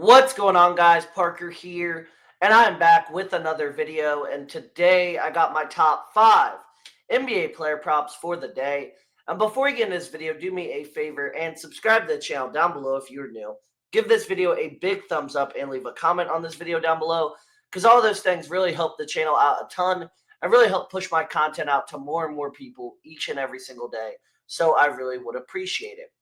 What's going on, guys? Parker here, and I'm back with another video. And today I got my top 5 NBA player props for the day. And before you get into this video, do me a favor and subscribe to the channel down below if you're new. Give this video a big thumbs up and leave a comment on this video down below, because all those things really help the channel out a ton and really help push my content out to more and more people each and every single day. So I really would appreciate it.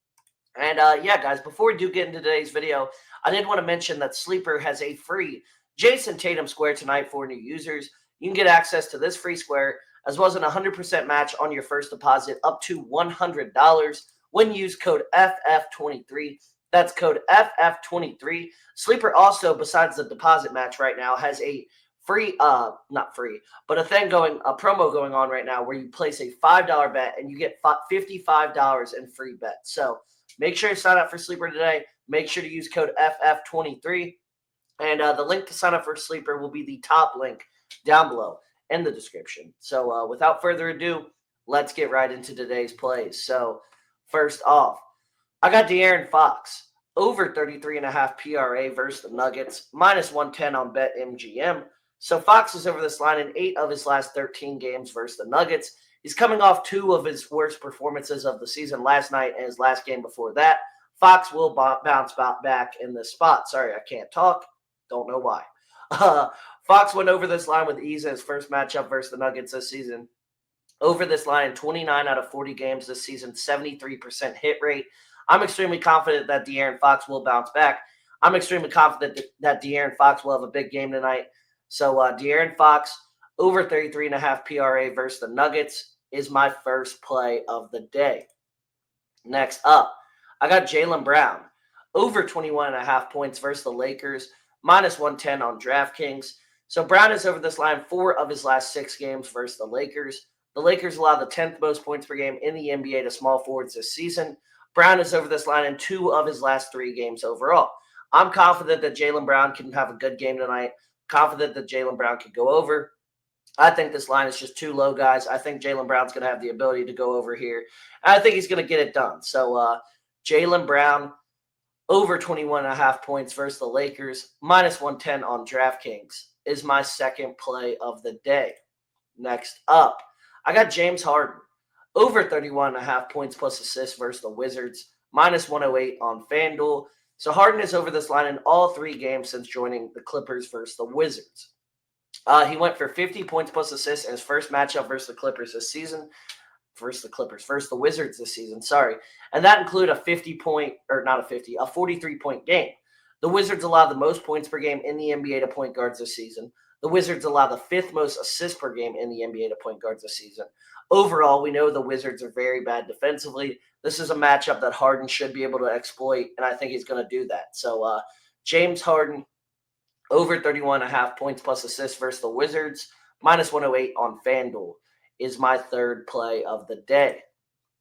And yeah, guys, before we do get into today's video, I did want to mention that Sleeper has a free Jason Tatum square tonight for new users. You can get access to this free square as well as an 100% match on your first deposit up to $100 when you use code FF23. That's code FF23. Sleeper also, besides the deposit match right now, has a free, not free, but a promo going on right now where you place a $5 bet and you get $55 in free bets. So make sure you sign up for Sleeper today. Make sure to use code FF23. And the link to sign up for Sleeper will be the top link down below in the description. So without further ado, let's get right into today's plays. So first off, I got De'Aaron Fox over 33.5 PRA versus the Nuggets, minus 110 on BetMGM. So Fox is over this line in 8 of his last 13 games versus the Nuggets. He's coming off 2 of his worst performances of the season last night and his last game before that. Fox will bounce back in this spot. Sorry, I can't talk. Don't know why. Fox went over this line with ease in his first matchup versus the Nuggets this season. Over this line in 29 out of 40 games this season, 73% hit rate. I'm extremely confident that De'Aaron Fox will bounce back. I'm extremely confident that De'Aaron Fox will have a big game tonight. So De'Aaron Fox over 33.5 PRA versus the Nuggets is my first play of the day. Next up, I got Jaylen Brown over 21.5 points versus the Lakers, minus 110 on DraftKings. So Brown is over this line 4 of his last 6 games versus the Lakers. The Lakers allow the 10th most points per game in the NBA to small forwards this season. Brown is over this line in 2 of his last 3 games overall. I'm confident that Jaylen Brown can have a good game tonight. Confident that Jaylen Brown can go over. I think this line is just too low, guys. I think Jaylen Brown's going to have the ability to go over here. I think he's going to get it done. So Jaylen Brown over 21.5 points versus the Lakers, minus 110 on DraftKings is my second play of the day. Next up, I got James Harden over 31.5 points plus assists versus the Wizards, minus 108 on Fanduel. So Harden is over this line in all 3 games since joining the Clippers versus the Wizards. He went for 50 points plus assists in his first matchup versus the Clippers this season. Versus the Wizards this season, sorry. And that included a 43-point game. The Wizards allow the most points per game in the NBA to point guards this season. The Wizards allow the 5th most assists per game in the NBA to point guards this season. Overall, we know the Wizards are very bad defensively. This is a matchup that Harden should be able to exploit, and I think he's going to do that. So James Harden over 31.5 points plus assists versus the Wizards, minus 108 on FanDuel is my third play of the day.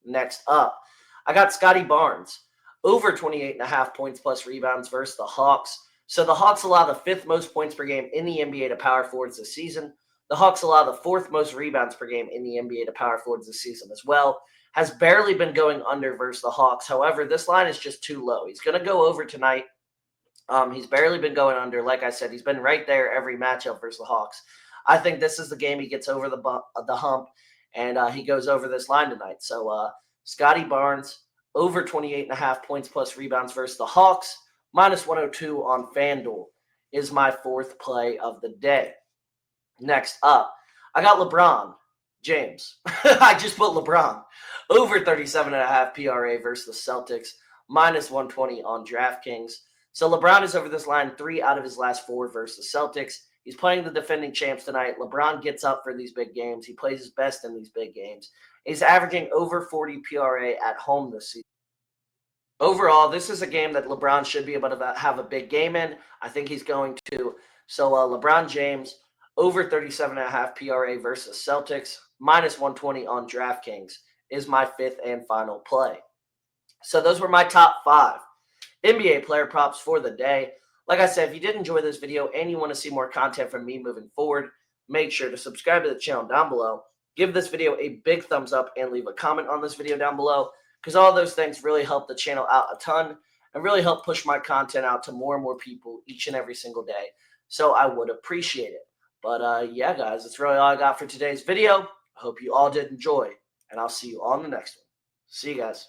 Next up, I got Scotty Barnes over 28.5 points plus rebounds versus the Hawks. So the Hawks allow the 5th most points per game in the NBA to power forwards this season. The Hawks allow the 4th most rebounds per game in the NBA to power forwards this season as well. Has barely been going under versus the Hawks. However, this line is just too low. He's going to go over tonight. He's barely been going under. Like I said, he's been right there every matchup versus the Hawks. I think this is the game he gets over the hump, and he goes over this line tonight. So Scotty Barnes over 28.5 points plus rebounds versus the Hawks, minus 102 on FanDuel is my 4th play of the day. Next up, I got LeBron James. I just put LeBron over 37.5 PRA versus the Celtics, minus 120 on DraftKings. So LeBron is over this line 3 out of his last 4 versus the Celtics. He's playing the defending champs tonight. LeBron gets up for these big games. He plays his best in these big games. He's averaging over 40 PRA at home this season. Overall, this is a game that LeBron should be able to have a big game in. I think he's going to. So LeBron James over 37.5 PRA versus Celtics, minus 120 on DraftKings is my 5th and final play. So those were my top 5 NBA player props for the day. Like I said, if you did enjoy this video and you want to see more content from me moving forward, make sure to subscribe to the channel down below. Give this video a big thumbs up and leave a comment on this video down below, because all those things really help the channel out a ton and really help push my content out to more and more people each and every single day. So I would appreciate it. But yeah, guys, that's really all I got for today's video. I hope you all did enjoy, and I'll see you on the next one. See you guys.